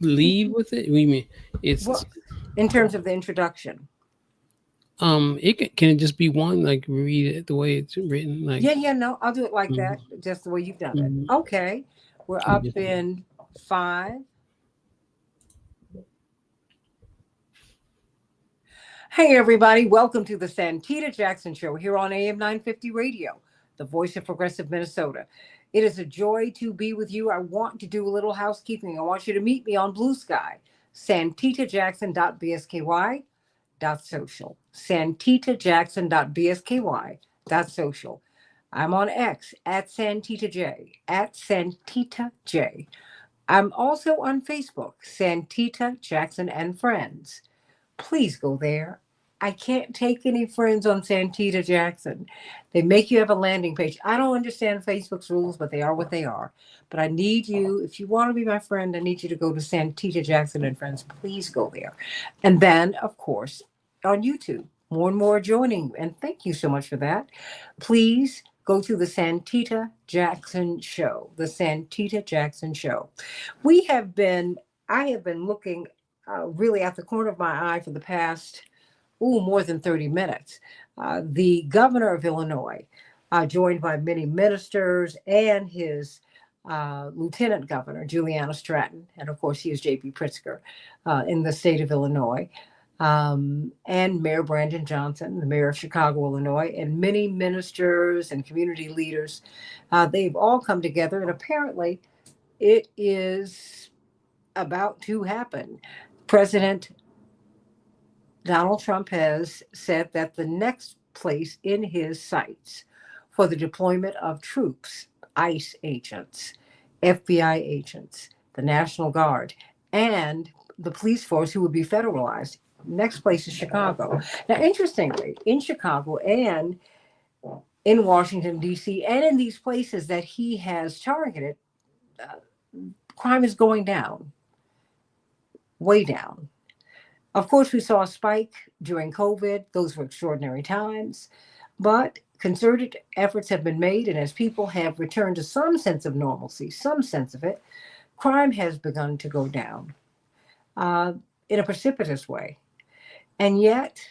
leave with it. We mean Well, it's in terms of the introduction. can it just be one, like read it the way it's written, like Yeah, yeah, no, I'll do it like mhm, that, just the way you've done it. mhm. Okay. We're Can up you just in five. Hey, everybody. Welcome to the Santita Jackson Show here on AM 950 Radio, the voice of progressive Minnesota. It is a joy to be with you. I want to do a little housekeeping. I want you to meet me on Blue Sky, santitajackson.bsky.social. Santitajackson.bsky.social. I'm on X at Santita J, at Santita J. I'm also on Facebook, Santita Jackson and Friends. Please go there. I can't take any friends on Santita Jackson. They make you have a landing page. I don't understand Facebook's rules, but they are what they are. But I need you, if you want to be my friend, I need you to go to Santita Jackson and Friends. Please go there. And then, of course, on YouTube, more and more joining. And thank you so much for that. Please go to the Santita Jackson Show. The Santita Jackson Show. We have been, I have been looking really at the corner of my eye for the past, more than 30 minutes. The governor of Illinois, joined by many ministers and his lieutenant governor, Juliana Stratton, and of course he is J.B. Pritzker in the state of Illinois, and Mayor Brandon Johnson, the mayor of Chicago, Illinois, and many ministers and community leaders. They've all come together, and apparently it is about to happen. President Donald Trump has said that the next place in his sights for the deployment of troops, ICE agents, FBI agents, the National Guard, and the police force who would be federalized. Next place is Chicago. Now, interestingly, in Chicago and in Washington, D.C., and in these places that he has targeted, uh, crime is going down, way down. Of course, we saw a spike during COVID. Those were extraordinary times. But concerted efforts have been made, and as people have returned to some sense of normalcy, some sense of it, crime has begun to go down uh, in a precipitous way. And yet,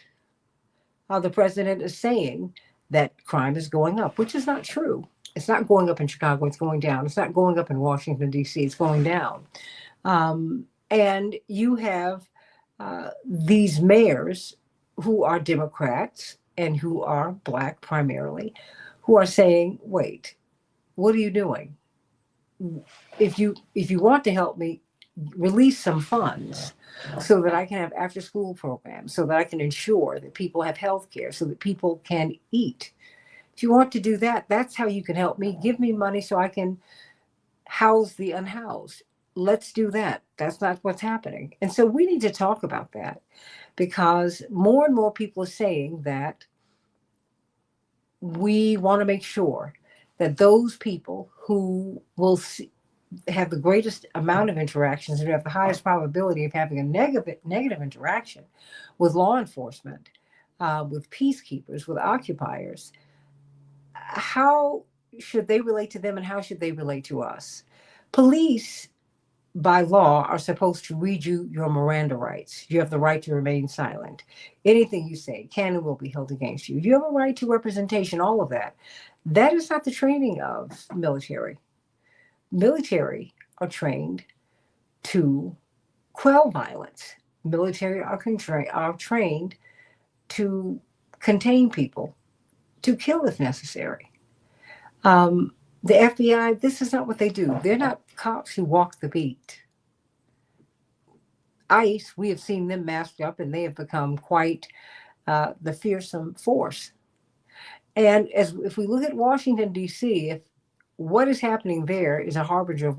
the president is saying that crime is going up, which is not true. It's not going up in Chicago, it's going down. It's not going up in Washington, D.C., it's going down. And you have these mayors who are Democrats and who are Black primarily, who are saying, wait, what are you doing? If you want to help me, release some funds so that I can have after school programs, so that I can ensure that people have health care, so that people can eat. If you want to do that, that's how you can help me. Give me money so I can house the unhoused. Let's do that. That's not what's happening. And so we need to talk about that because more and more people are saying that we want to make sure that those people who will have the greatest amount of interactions and have the highest probability of having a negative interaction with law enforcement, with peacekeepers, with occupiers, how should they relate to them and how should they relate to us? Police, by law, are supposed to read you your Miranda rights. You have the right to remain silent. Anything you say can and will be held against you. You have a right to representation, all of that. That is not the training of military. Military are trained to quell violence. Military are trained to contain people, to kill if necessary. The FBI, this is not what they do. They're not cops who walk the beat. ICE, we have seen them masked up and they have become quite the fearsome force. And as if we look at Washington, D.C., if what is happening there is a harbinger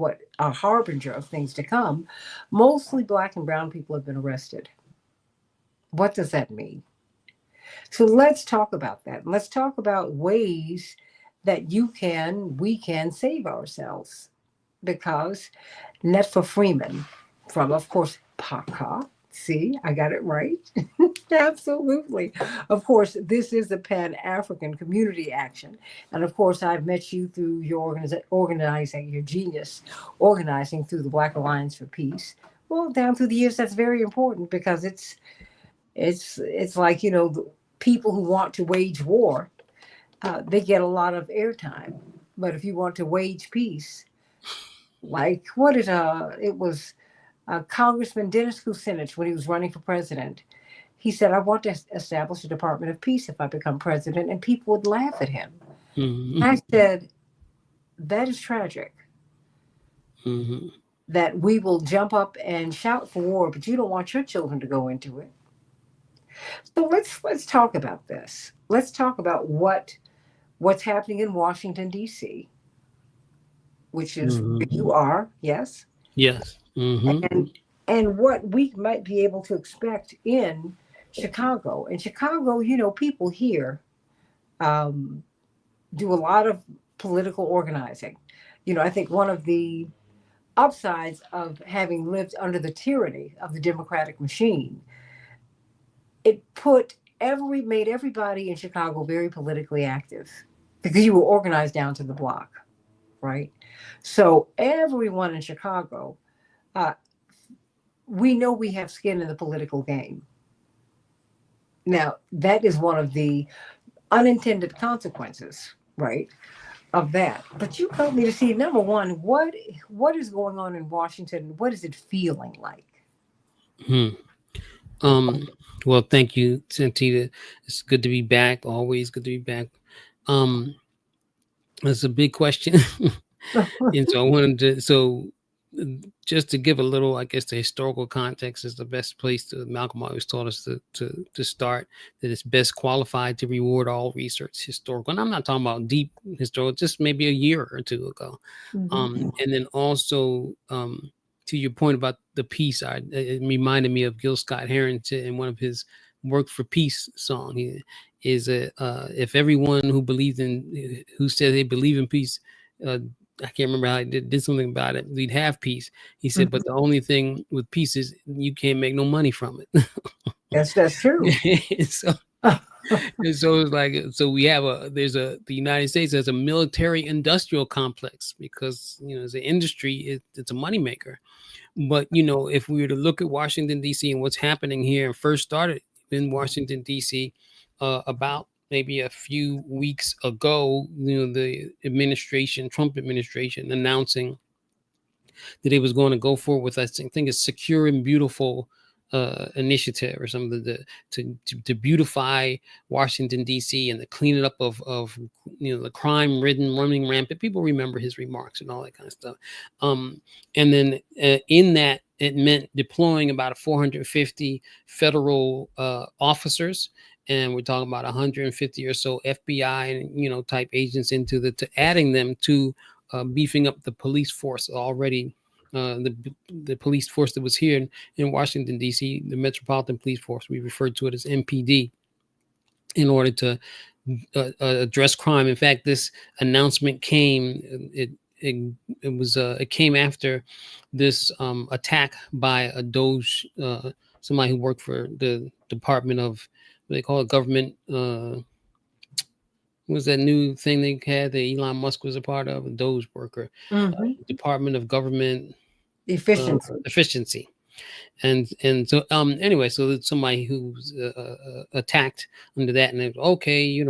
of things to come, mostly black and brown people have been arrested. What does that mean? So let's talk about that. Let's talk about ways that we can save ourselves. Because Netfa Freeman from, of course, PACA. See, I got it right. Absolutely. Of course, this is the Pan African Community Action. And of course, I've met you through your organizing, your genius organizing through the Black Alliance for Peace, Well, down through the years, that's very important because it's like, the people who want to wage war, they get a lot of airtime. But if you want to wage peace, like what is it was Congressman Dennis Kucinich when he was running for president. He said, "I want to establish a Department of Peace if I become president," and people would laugh at him. I Hmm. said, "That is tragic. Hmm. That we will jump up and shout for war, but you don't want your children to go into it." So let's talk about this. Let's talk about what's happening in Washington D.C., which is where Hmm. you are, yes, Yes. Hmm. and what we might be able to expect in Chicago. In Chicago, people here um, do a lot of political organizing. I think one of the upsides of having lived under the tyranny of the Democratic machine, it made everybody in Chicago very politically active because you were organized down to the block, right? So everyone in Chicago, uh, we know we have skin in the political game. Now that is one of the unintended consequences, right, of that. But you helped me to see, number one, what is going on in Washington? What is it feeling like? Hmm. Um. Well, thank you, Santita. It's good to be back. Always good to be back. Um. That's a big question. And so I wanted to, just to give a little, I guess, the historical context is the best place to, Malcolm always taught us to start, that it's best qualified to reward all research historical. And I'm not talking about deep historical, just maybe a year or two ago. Mhm. And then also, to your point about the peace, it reminded me of Gil Scott Heron in one of his "Work for Peace" song. He is if everyone who said they believe in peace, uh, I can't remember how he did something about it. We'd have peace. He said, but Mhm. the only thing with peace is you can't make no money from it. That's true. so and so it's like, so we have the United States has a military industrial complex because, as an industry, it's a moneymaker. But if we were to look at Washington D.C. and what's happening here, and first started in Washington D.C. About maybe a few weeks ago, the Trump administration, announcing that he was going to go forward with, I think it's Secure and Beautiful initiative or something to beautify Washington D.C. and to clean it up of the crime ridden, running rampant. People remember his remarks and all that kind of stuff. Um, and then in that, it meant deploying about 450 federal officers, and we're talking about 150 or so FBI and type agents to adding them to beefing up the police force already. The police force that was here in Washington D.C., the Metropolitan Police Force, we referred to it as MPD, in order to address crime. In fact, this announcement it came after this attack by a Doge, somebody who worked for the Department of, what they call it, government. What was that new thing they had that Elon Musk was a part of? A Doge worker, Hmm. Department of Government Efficiency. Efficiency. And so anyway, so it's somebody who's attacked under that, and okay,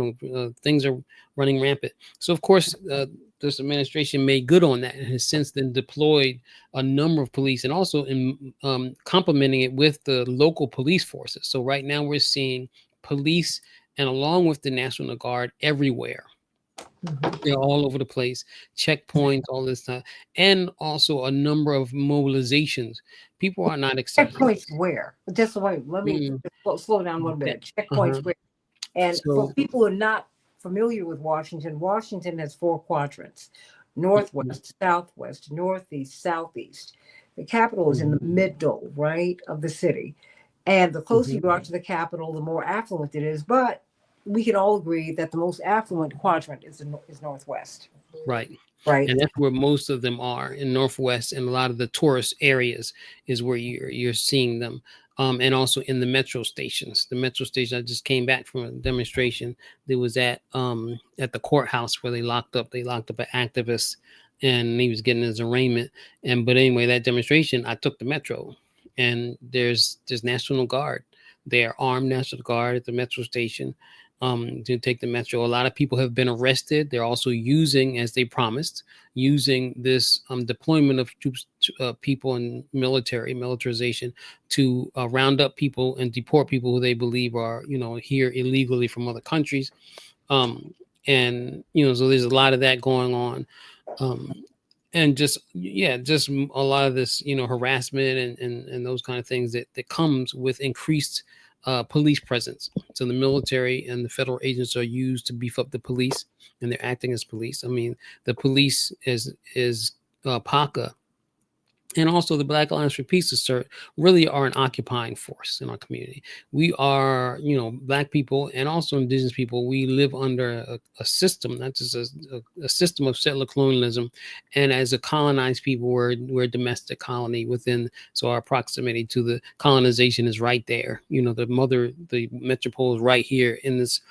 things are running rampant. So of course, this administration made good on that and has since then deployed a number of police, and also in complementing it with the local police forces. So right now we're seeing police, and along with the National Guard, everywhere. Hmm. They're all over the place, checkpoints, all this stuff, and also a number of mobilizations. People are not excited about Checkpoints where? Just wait, let me it. slow down one That minute. Checkpoints uh-huh. where? And for So people who are not familiar with Washington, Washington has four quadrants: mhm, northwest, southwest, northeast, southeast. The capital is in the mhm, middle, right, of the city. And the closer mhm, you are to the capital, the more affluent it is. But we can all agree that the most affluent quadrant is northwest, right. right? And that's where most of them are in Northwest, and a lot of the tourist areas is where you're seeing them. And also in the metro stations. The metro station, I just came back from a demonstration that was at the courthouse where they locked up an activist, and he was getting his arraignment. But anyway, that demonstration, I took the metro. and there's National Guard. They are armed National Guard at the metro station to take the metro. A lot of people have been arrested. They're also using, as they promised, using this deployment of troops, people and militarization to round up people and deport people who they believe are, here illegally from other countries. Um, and so there's a lot of that going on. Um, and just yeah, just a lot of this harassment and those kind of things that comes with increased police presence. So the military and the federal agents are used to beef up the police, and they're acting as police. I mean, the police is PACA, and also the Black Alliance for Peace assert really are an occupying force in our community. We are, Black people and also Indigenous people. We live under a system, not just a system of settler colonialism, and as a colonized people, we're a domestic colony within. So our proximity to the colonization is right there. The metropole is right here in this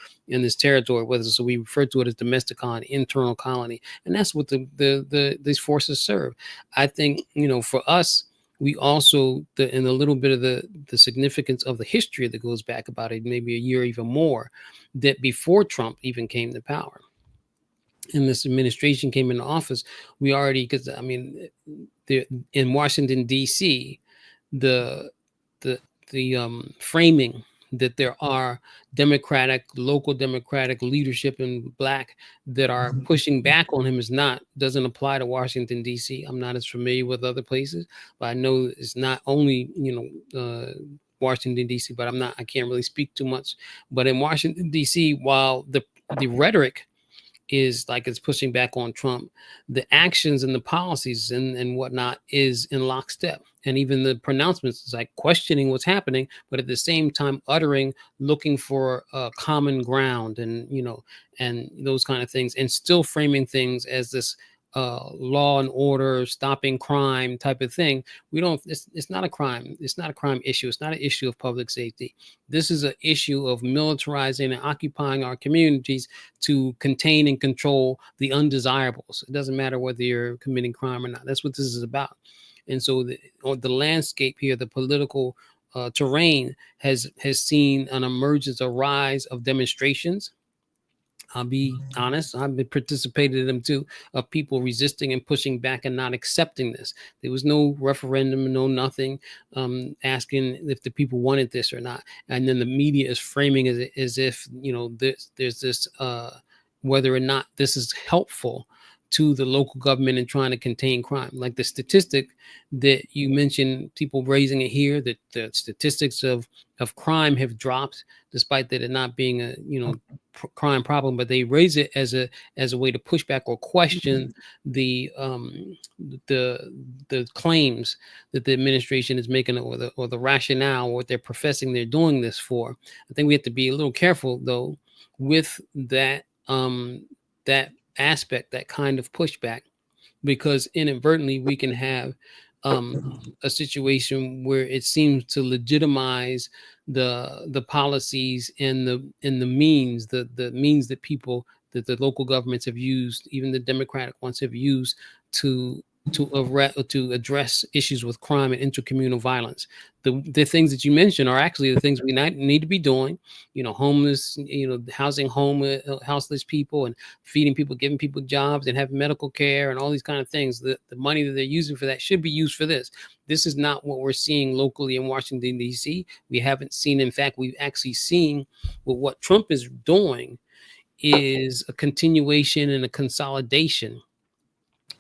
territory. Whether so we refer to it as domestic colony, internal colony, and that's what these forces serve. I think for us, we also in a little bit of the significance of the history that goes back about it, maybe a year even more, that before Trump even came to power and this administration came into office, we already, because I mean, in Washington D.C., the the the framing that there are local Democratic leadership in Black that are pushing back on him doesn't apply to Washington D.C. I'm not as familiar with other places, but I know it's not only Washington D.C. But I can't really speak too much. But in Washington D.C., while the rhetoric is like it's pushing back on Trump, the actions and the policies and whatnot is in lockstep. And even the pronouncements is like questioning what's happening, but at the same time looking for common ground and those kind of things, and still framing things as this law and order, stopping crime type of thing. It's not a crime. It's not a crime issue. It's not an issue of public safety. This is an issue of militarizing and occupying our communities to contain and control the undesirables. It doesn't matter whether you're committing crime or not. That's what this is about. And so the landscape here, the political terrain has seen an emergence, a rise of demonstrations. I'll be honest, I've been participated in them too, of people resisting and pushing back and not accepting this. There was no referendum, no nothing, asking if the people wanted this or not. And then the media is framing it as if, there's this, whether or not this is helpful to the local government in trying to contain crime. Like the statistic that you mentioned, people raising it here, that the statistics of crime have dropped, despite that it not being a crime problem, but they raise it as a way to push back or question the claims that the administration is making, or the rationale, or what they're professing they're doing this for. I think we have to be a little careful though with that that aspect, that kind of pushback, because inadvertently we can have a situation where it seems to legitimize the policies and the means, the means that the local governments have used, even the Democratic ones have used to to address issues with crime and intercommunal violence. The things that you mentioned are actually the things we need to be doing. Homeless, housing houseless people, and feeding people, giving people jobs, and having medical care, and all these kind of things. The money that they're using for that should be used for this. This is not what we're seeing locally in Washington D.C. We haven't seen. In fact, we've actually seen what Trump is doing is a continuation and a consolidation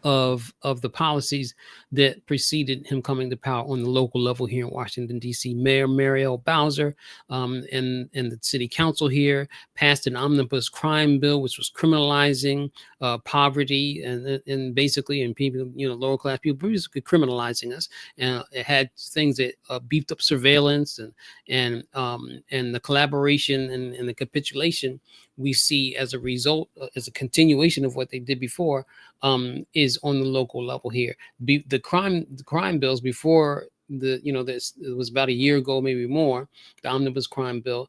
of the policies that preceded him coming to power on the local level here in Washington D.C. Mayor Muriel Bowser and the city council here passed an omnibus crime bill, which was criminalizing poverty and basically, and people, lower class people, basically criminalizing us. And it had things that beefed up surveillance and the collaboration and the capitulation we see as a result, as a continuation of what they did before, is on the local level here. The crime bills before this, it was about a year ago, maybe more. The omnibus crime bill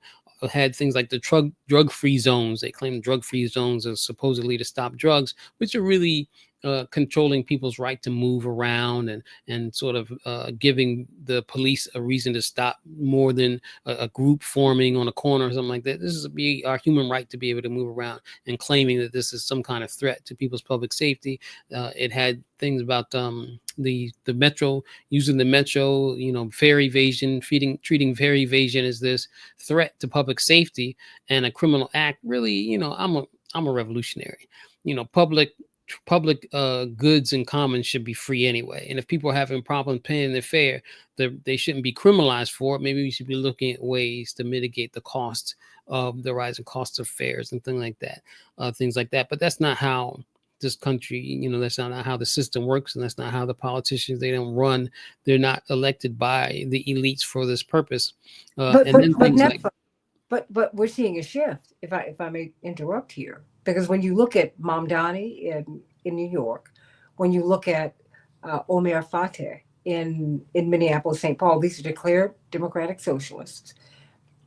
had things like the drug-free zones. They claim drug-free zones are supposedly to stop drugs, which are really controlling people's right to move around, and sort of giving the police a reason to stop more than a group forming on a corner or something like that. This is be our human right to be able to move around, and claiming that this is some kind of threat to people's public safety. It had things about the metro, using the metro, fare evasion, treating fare evasion as this threat to public safety and a criminal act. Really, I'm a revolutionary. Public goods and commons should be free anyway. And if people are having problems paying their fare, they shouldn't be criminalized for it. Maybe we should be looking at ways to mitigate the cost of the rising cost of fares and things like that. But that's not how this country, that's not how the system works, and that's not how the politicians, they don't run. They're not elected by the elites for this purpose. And then things like But we're seeing a shift, if I may interrupt here, because when you look at Mamdani in New York, when you look at Omer Fateh in Minneapolis, St. Paul, these are declared democratic socialists.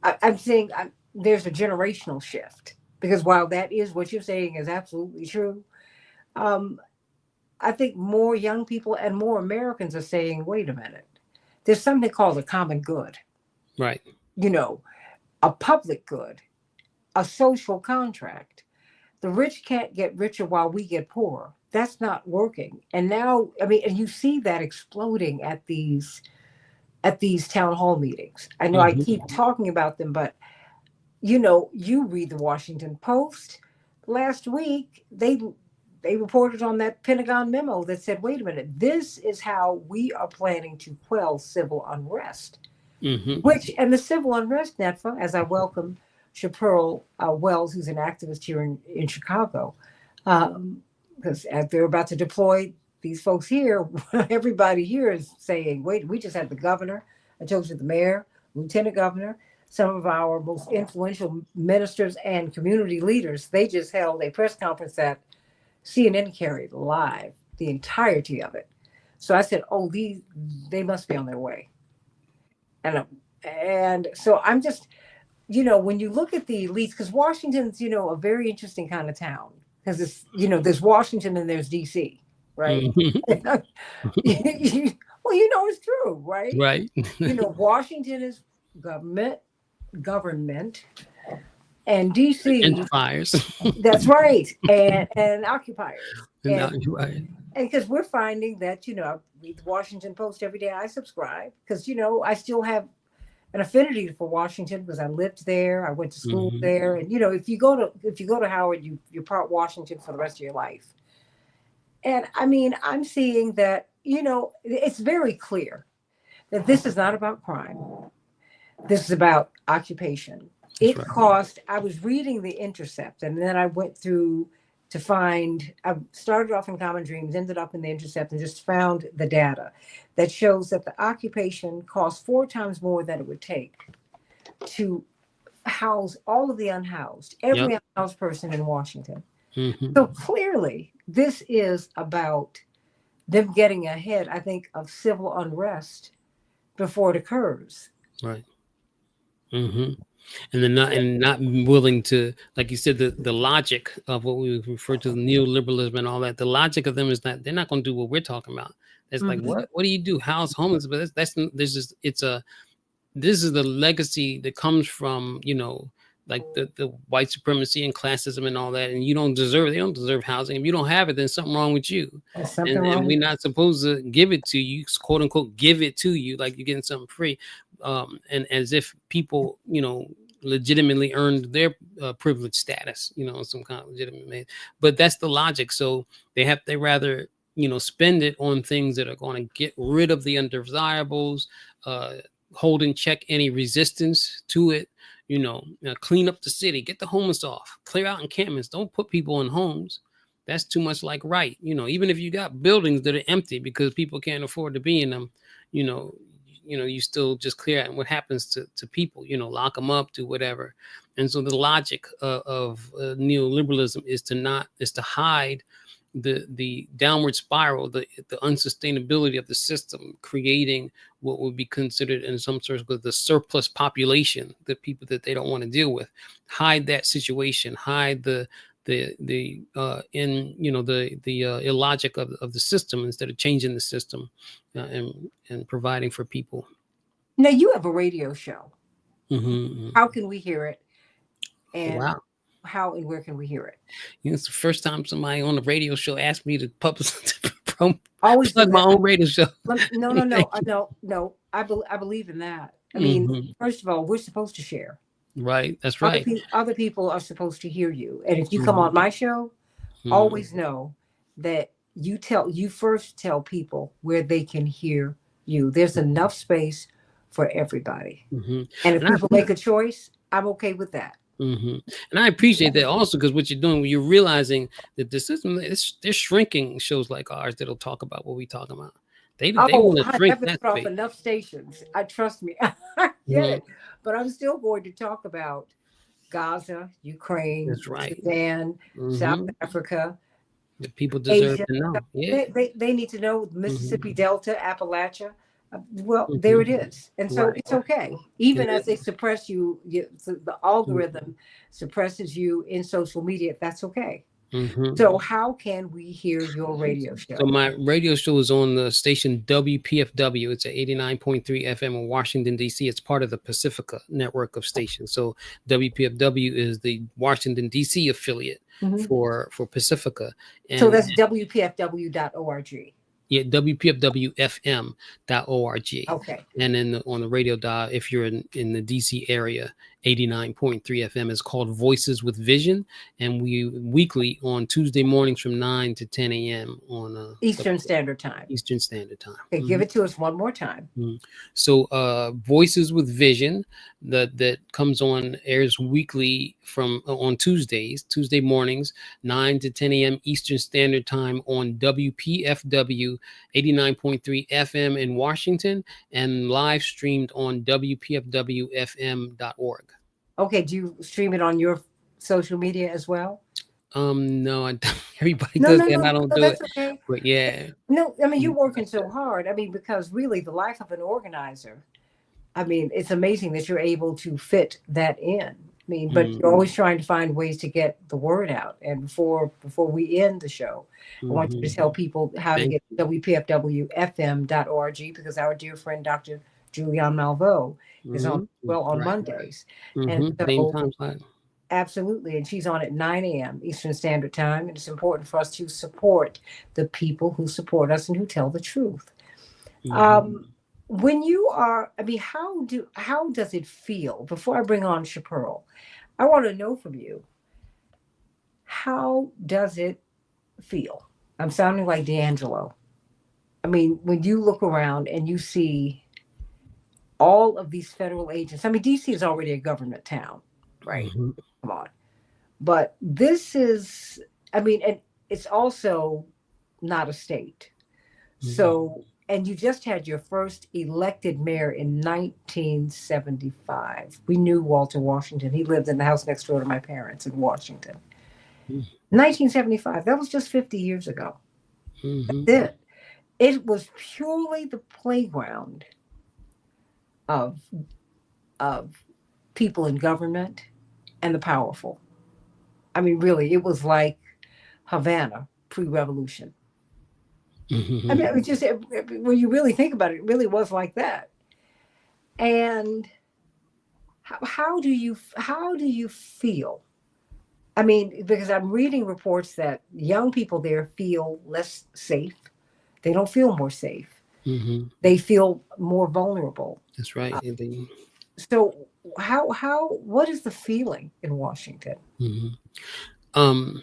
I'm saying there's a generational shift, because while that is what you're saying is absolutely true, um, I think more young people and more Americans are saying, wait a minute, there's something called a common good, right. you know, a public good, a social contract. The rich can't get richer while we get poorer. That's not working. And now, I mean, and you see that exploding at these town hall meetings. I know I Hmm. keep talking about them, but you read the Washington Post. Last week, they reported on that Pentagon memo that said, wait a minute, this is how we are planning to quell civil unrest. Hmm. And the civil unrest, Netfa, as I welcome Chaparral Wells, who's an activist here in Chicago, because as they're about to deploy these folks here, everybody here is saying, wait, we just had the governor, I told you the mayor, lieutenant governor, some of our most influential ministers and community leaders. They just held a press conference that CNN carried live, the entirety of it. So I said, oh, they must be on their way. And so I'm just, when you look at the elites, because Washington's, a very interesting kind of town, because there's Washington and there's DC, right? Hmm. Well, it's true, right? Right. Washington is government, government, and DC, Gentrifiers. that's right, and occupiers. And now And you're right. because we're finding that, I read the Washington Post every day. I subscribe because, I still have an affinity for Washington because I lived there. I went to school Hmm. there. And, if you go to Howard, you're part Washington for the rest of your life. And I mean, I'm seeing that, it's very clear that this is not about crime. This is about occupation. That's It right. cost, I was reading The Intercept, and then I went through to find, I started off in Common Dreams, ended up in The Intercept, and just found the data that shows that the occupation costs 4 times more than it would take to house all of the unhoused, Yep. every unhoused person in Washington. Hmm. So clearly, this is about them getting ahead, I think, of civil unrest before it occurs. Right. Hmm. And then not willing to, like you said, the logic of what we refer to, the neoliberalism and all that. The logic of them is that they're not going to do what we're talking about. It's like, Mhm. what do you do? House homeless? But that's this is it's a this is the legacy that comes from, like the white supremacy and classism and all that. And they don't deserve housing. If you don't have it, then something wrong with you. There's something And wrong. we're not supposed to give it to you, quote unquote, give it to you like you're getting something free. And as if people, legitimately earned their privileged status, some kind of legitimate made. But that's the logic. So they rather, spend it on things that are going to get rid of the undesirables, uh, hold in check any resistance to it, clean up the city, get the homeless off, clear out encampments, don't put people in homes. That's too much like right. Even if you got buildings that are empty because people can't afford to be in them, you know, you still just clear out. And what happens to people, lock them up, do whatever. And so the logic of neoliberalism is to hide the downward spiral, the unsustainability of the system, creating what would be considered in some sorts of the surplus population, the people that they don't want to deal with. Hide that situation, hide in the illogic of the system, instead of changing the system, and providing for people. Now you have a radio show. Mm-hmm. How can we hear it? And Wow. how and where can we hear it? It's the first time somebody on the radio show asked me to Always do plug my that. own radio show. No, no, no, Thank you. no, no. I believe in that. I mean, Hmm. first of all, we're supposed to share. Right. That's right. Other people are supposed to hear you. And if you come Hmm. on my show, Hmm. always know that you first tell people where they can hear you. There's enough space for everybody. Hmm. And if And I people make a choice, I'm okay with that. hmm And I appreciate that also, because what you're doing, when you're realizing that the system they're shrinking shows like ours that'll talk about what we talk about. They Oh, want to I shrink have been that off space. enough stations. I trust me. I get Hmm. it. But I'm still going to talk about Gaza, Ukraine, That's right. Sudan, South Hmm. Africa, The people deserve Asia. to know. Yeah. They need to know Mississippi Hmm. Delta, Appalachia. Well, there it Hmm. is. And so Right. it's okay. It Even as is. they suppress you, the Mm-hmm. algorithm suppresses you in social media. That's okay. Mm-hmm. So, how can we hear your radio So show? my radio show is on the station WPFW. It's at 89.3 FM in Washington, D.C. It's part of the Pacifica network of stations. So WPFW is the Washington, D.C. affiliate Mhm. for Pacifica. So, And that's WPFW.org. yeah, WPFWFM.org. Okay. And then on the radio dial, if you're in the DC area, 89.3 FM is called Voices with Vision. And we weekly on Tuesday mornings from 9 to 10 a.m. on Eastern Standard Time. Eastern Standard Time. Okay, give it to us one more time. Mhm. So Voices with Vision that comes on, airs weekly from on Tuesday mornings, 9 to 10 a.m. Eastern Standard Time on WPFW 89.3 FM in Washington, and live streamed on WPFWFM.org. Okay, do you stream it on your social media as well? No, I don't. Everybody No, does no, that, no, and I no, don't no, do it. that's okay. But yeah. No, I mean, you're Mm, working so hard. I mean, because really the life of an organizer, I mean, it's amazing that you're able to fit that in. I mean, but you're mm, always trying to find ways to get the word out. And before we end the show, I want you to mhm. tell people how to Thank get you. WPFWFM.org, because our dear friend Dr. Julianne Malveaux is on Mhm. well on Right. Mondays. And Same so time slot. absolutely. And she's on at 9 a.m. Eastern Standard Time. And it's important for us to support the people who support us and who tell the truth. Mhm. Um, when you are, I mean, how does it feel? Before I bring on Chaparral, I want to know from you, how does it feel? I'm sounding like D'Angelo. I mean, when you look around and you see all of these federal agents, I mean, DC is already a government town, right? Mhm. Come on. But this is, I mean, and it's also not a state. Mhm. So, and you just had your first elected mayor in 1975. We knew Walter Washington. He lived in the house next door to my parents in Washington. 1975, that was just 50 years ago. Mhm. That's it. It was purely the playground of, of people in government and the powerful. I mean, really, it was like Havana pre-revolution. I mean, Mhm. it was just when you really think about it, it really was like that. And how do you feel? I mean, because I'm reading reports that young people there feel less safe. They don't feel more safe. Mhm. They feel more vulnerable. That's right. So what is the feeling in Washington? Mhm. Um,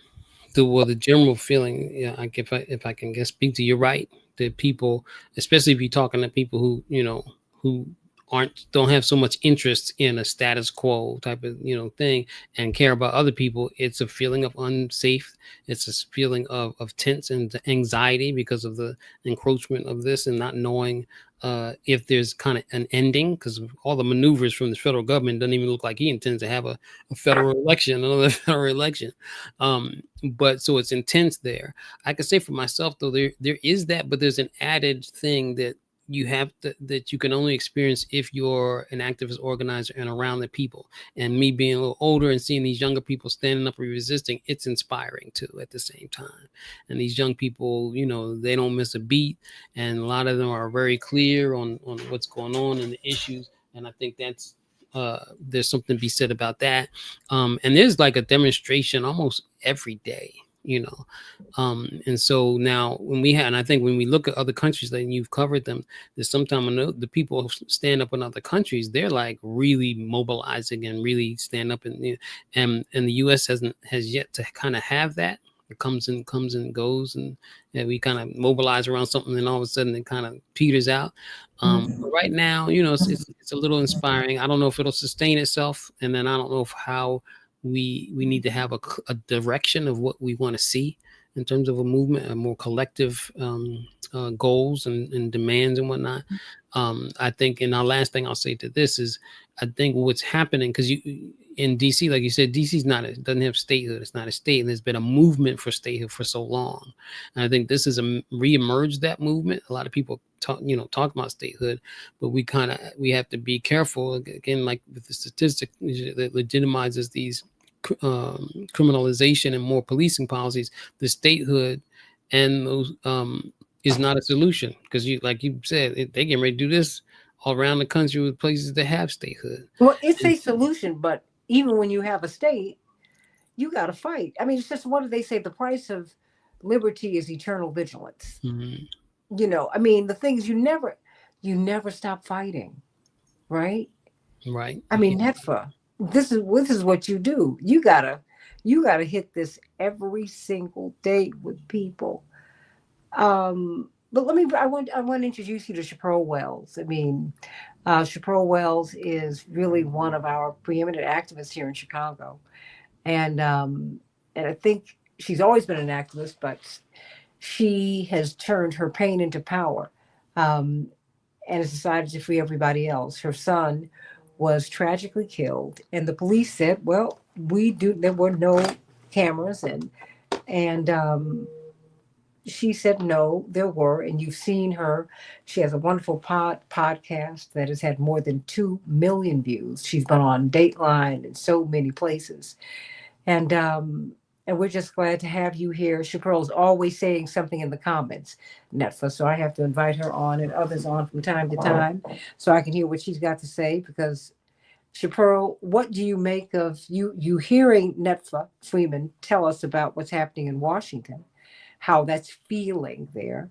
the general feeling, yeah, if I can guess, speak to, you're right. That people, especially if you're talking to people who who don't have so much interest in a status quo type of thing, and care about other people, it's a feeling of unsafe. It's a feeling of tense and anxiety because of the encroachment of this, and not knowing if there's kind of an ending, because all the maneuvers from the federal government doesn't even look like he intends to have a federal election, another federal election. But so it's intense there. I can say for myself though, there is that, but there's an added thing that you have to, that you can only experience if you're an activist organizer and around the people. And me being a little older and seeing these younger people standing up and resisting, it's inspiring too at the same time. And these young people, they don't miss a beat, and a lot of them are very clear on what's going on and the issues. And I think that's there's something to be said about that. And there's like a demonstration almost every day, you know. And so now when we have, and I think when we look at other countries, like you've covered them, there's sometimes the people stand up in other countries, they're like really mobilizing and really stand up, and the U.S. has yet to kind of have that. It comes and goes, and we kind of mobilize around something, and all of a sudden it kind of peters out. But right now, it's a little inspiring. I don't know if it'll sustain itself, and then I don't know if how we need to have a direction of what we want to see in terms of a movement, a more collective goals and demands and whatnot. I think, and our last thing I'll say to this is, I think what's happening, because you in DC, like you said, DC's not, it doesn't have statehood. It's not a state, and there's been a movement for statehood for so long. And I think this is a re-emerged that movement. A lot of people talk about statehood, but we have to be careful again, like with the statistic that legitimizes these criminalization and more policing policies. The statehood and those is not a solution, because like you said, they getting ready to do this all around the country with places that have statehood. Well, it's And a solution, but even when you have a state, you got to fight. I mean, it's just, what do they say? The price of liberty is eternal vigilance. mhm, I mean, the things you never stop fighting, right? right, I mean, Netfa, this is what you do. You gotta hit this every single day with people. But I want to introduce you to Chaparral Wells. I mean, Chaparral Wells is really one of our preeminent activists here in Chicago, and I think she's always been an activist, but she has turned her pain into power, um, and has decided to free everybody else. Her son was tragically killed, and the police said, "Well, we do." There were no cameras, and she said, "No, there were." And you've seen her. She has a wonderful podcast that has had more than 2 million views. She's been on Dateline and so many places, and we're just glad to have you here. Chaparral's always saying something in the comments, Netfa, so I have to invite her on and others on from time to time so I can hear what she's got to say. Because Chaparral, what do you make of you hearing Netfa Freeman tell us about what's happening in Washington, how that's feeling there?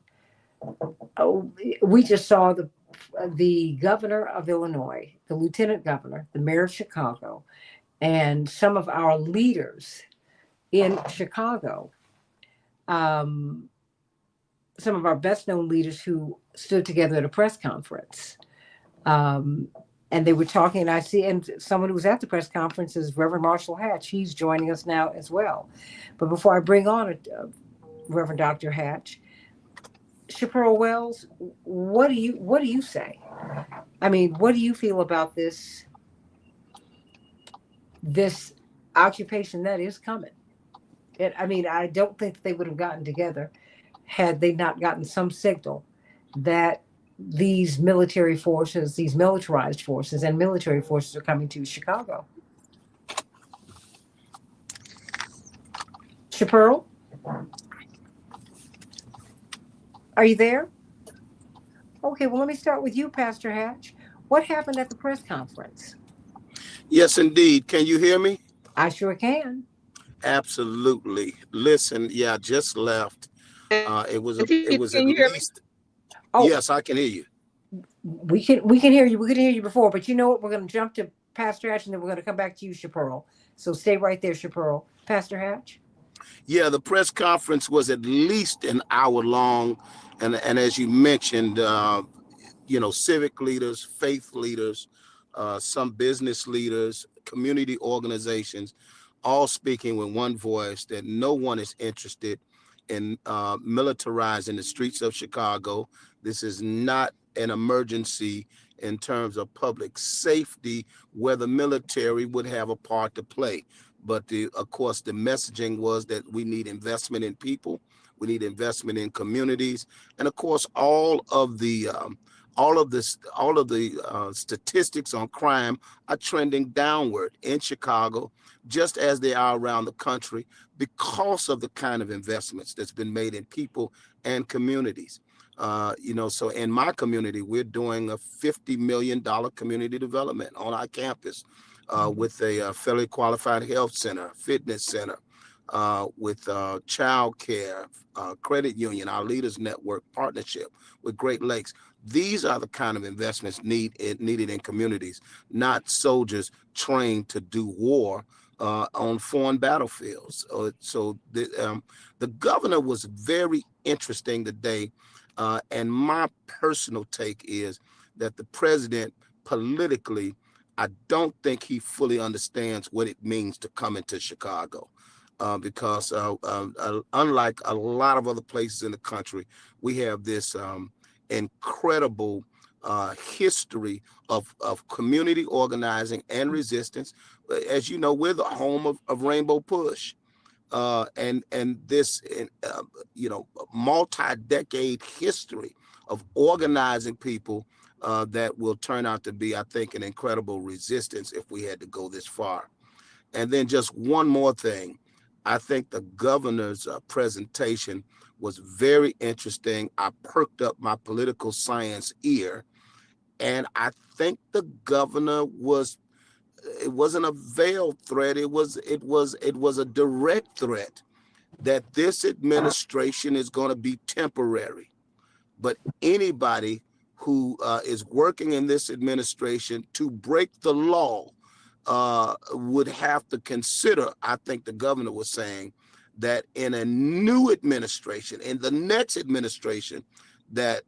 Oh, we just saw the governor of Illinois, the lieutenant governor, the mayor of Chicago, and some of our leaders in Chicago, um, some of our best known leaders who stood together at a press conference. Um, and they were talking, and I see, and someone who was at the press conference is Reverend Marshall Hatch. He's joining us now as well. But before I bring on Reverend Dr. Hatch, Chaparral Wells, what do you say? I mean, what do you feel about this occupation that is coming? I mean, I don't think they would have gotten together had they not gotten some signal that these military forces, these militarized forces and military forces are coming to Chicago. Chaparral, are you there? Okay, well, let me start with you, Pastor Hatch. What happened at the press conference? Yes, indeed. Can you hear me? I sure can. Absolutely. Listen, yeah, I just left. It was at Can you hear me? least. Oh, Yes, I can hear you. we can hear you. We could hear you before, but you know what? We're going to jump to Pastor Hatch, and then we're going to come back to you, Chaparral. So stay right there, Chaparral. Pastor Hatch. Yeah, the press conference was at least an hour long, and as you mentioned, civic leaders, faith leaders, some business leaders, community organizations, all speaking with one voice that no one is interested in militarizing the streets of Chicago. This is not an emergency in terms of public safety where the military would have a part to play. But of course, the messaging was that we need investment in people, we need investment in communities, and of course, all of the all of the statistics on crime are trending downward in Chicago, just as they are around the country, because of the kind of investments that's been made in people and communities. So in my community, we're doing a $50 million community development on our campus, with a federally qualified health center, fitness center, with child care, credit union, our leaders network partnership with Great Lakes. These are the kind of investments needed in communities, not soldiers trained to do war on foreign battlefields. The governor was very interesting today, and my personal take is that the president politically, I don't think he fully understands what it means to come into Chicago. Because unlike a lot of other places in the country, we have this incredible history of community organizing and resistance. As you know, we're the home of Rainbow Push, and this multi-decade history of organizing people that will turn out to be, I think, an incredible resistance if we had to go this far. And then just one more thing. I think the governor's presentation was very interesting. I perked up my political science ear, and I think the governor it wasn't a veiled threat. It was a direct threat that this administration is going to be temporary. But anybody who is working in this administration to break the law would have to consider, I think the governor was saying, that in a new administration, in the next administration, that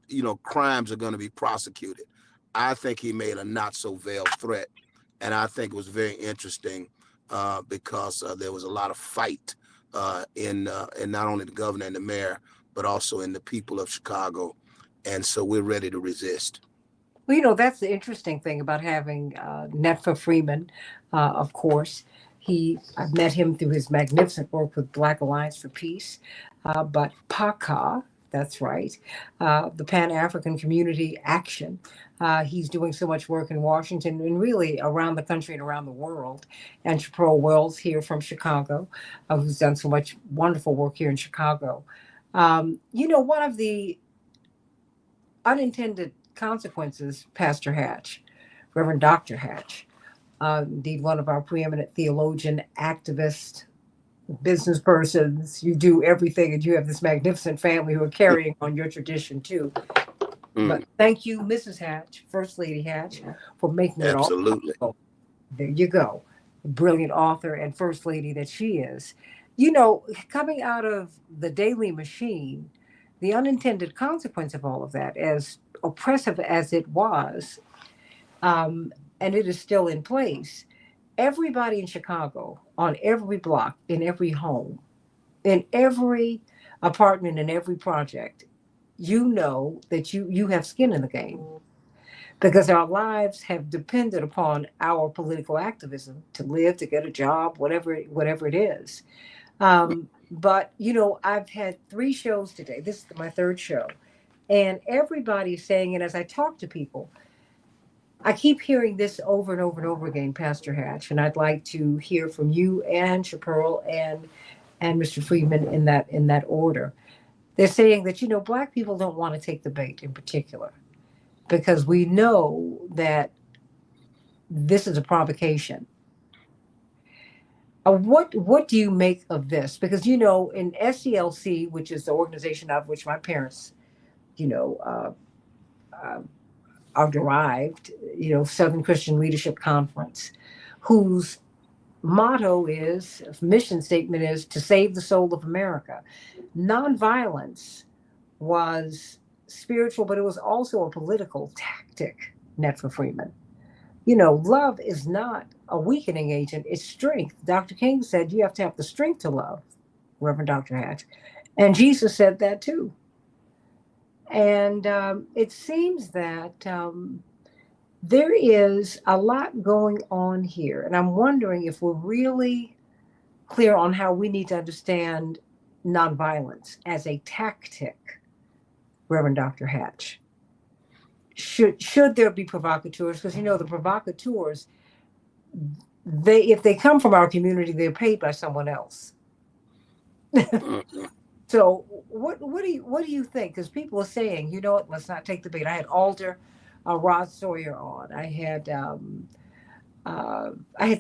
crimes are going to be prosecuted. I think he made a not so veiled threat, and I think it was very interesting because there was a lot of fight in not only the governor and the mayor, but also in the people of Chicago, and so we're ready to resist. Well, that's the interesting thing about having Netfa Freeman, of course. I've met him through his magnificent work with Black Alliance for Peace, but PACA, that's right, the Pan African Community Action. He's doing so much work in Washington and really around the country and around the world. And Chaparral Wells here from Chicago, who's done so much wonderful work here in Chicago. One of the unintended consequences, Pastor Hatch, Reverend Dr. Hatch, indeed one of our preeminent theologian, activist, business persons. You do everything, and you have this magnificent family who are carrying on your tradition too. But thank you, Mrs. Hatch, First Lady Hatch, for making it all Absolutely. possible. There you go. Brilliant author and First Lady that she is. Coming out of the Daily Machine, the unintended consequence of all of that, as oppressive as it was, and it is still in place, everybody in Chicago, on every block, in every home, in every apartment, in every project, that you have skin in the game because our lives have depended upon our political activism to live, to get a job, whatever it is. But I've had 3 shows today. This is my third show, and everybody's saying, and as I talk to people, I keep hearing this over and over and over again, Pastor Hatch, and I'd like to hear from you and Chaparral and Mr. Friedman in that order. They're saying that Black people don't want to take the bait in particular because we know that this is a provocation. What do you make of this? Because in SCLC, which is the organization out of which my parents, you know, uh, are derived, Southern Christian Leadership Conference, whose mission statement is to save the soul of America. Nonviolence was spiritual, but it was also a political tactic, Netfa Freeman. Love is not a weakening agent, it's strength. Dr. King said you have to have the strength to love, Reverend Dr. Hatch. And Jesus said that too. And it seems that there is a lot going on here. And I'm wondering if we're really clear on how we need to understand nonviolence as a tactic, Reverend Dr. Hatch. should there be provocateurs? Because the provocateurs, they if they come from our community, they're paid by someone else. Mhm. So what do you think? Because people are saying, what, let's not take the bait. I had Alder, Rod Sawyer on. I had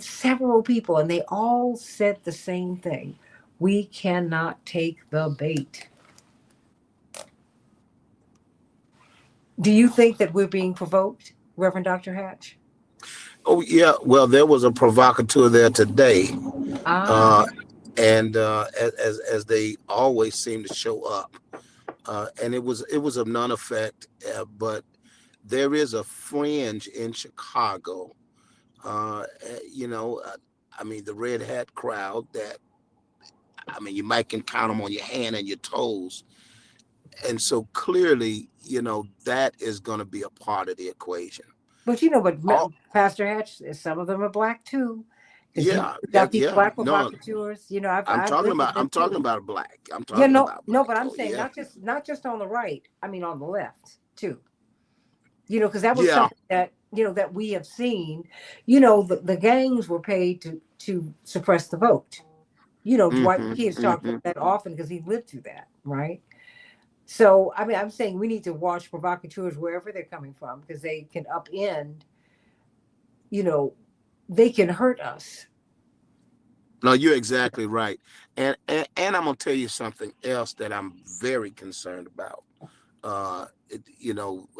several people, and they all said the same thing. We cannot take the bait. Do you think that we're being provoked, Reverend Dr. Hatch? Oh yeah, well there was a provocateur there today, Ah, uh, and as they always seem to show up, and it was of none effect, but there is a fringe in Chicago. You know, I mean the red hat crowd that I mean you might can count them on your hand and your toes, and so clearly that is going to be a part of the equation. but All Pastor Hatch, some of them are black too, because yeah, you got these yeah, black no, provocateurs. I've lived with them I'm talking too. about black. I'm Yeah, talking no, about no, black. but I'm Oh saying yeah, not just on the right. I mean on the left too. Because that was yeah. something that we have seen. The gangs were paid to suppress the vote. Dwight Hmm. McKee has talked Hmm. about that often because he lived through that, right? So I mean, I'm saying we need to watch provocateurs wherever they're coming from because they can upend. You know, they can hurt us. No, you're exactly right. And I'm gonna tell you something else that I'm very concerned about.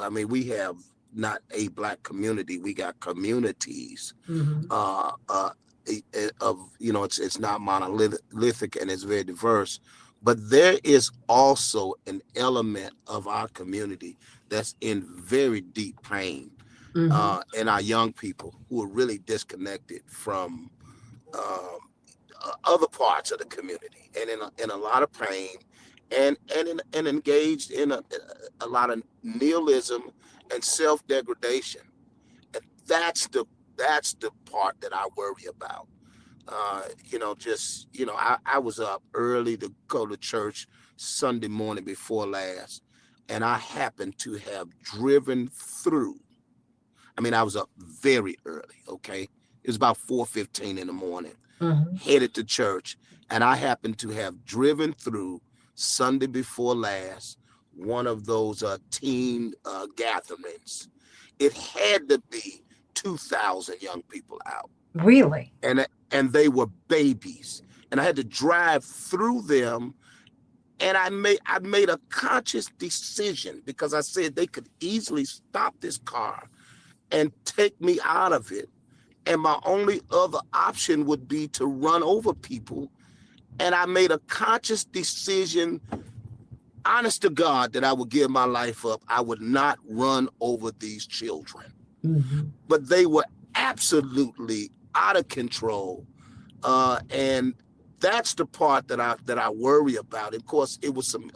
I mean, we have not a black community; we got communities Hmm. uh, uh, of it's not monolithic and it's very diverse, but there is also an element of our community that's in very deep pain, Hmm. and our young people who are really disconnected from um, other parts of the community and in a lot of pain and engaged in a lot of nihilism and self-degradation, and that's the part that I worry about. I was up early to go to church Sunday morning before last, and I happened to have driven through. I mean, I was up very early. Okay, it was about 4:15 in the morning, Hmm. headed to church, and I happened to have driven through Sunday before last one of those teen gatherings. It had to be 2,000 young people out, Really? and they were babies, and I had to drive through them. And I made a conscious decision because I said they could easily stop this car and take me out of it, and my only other option would be to run over people. And I made a conscious decision, honest to God, that I would give my life up. I would not run over these children. Hmm. But they were absolutely out of control. And that's the part that I worry about. Of course, it was some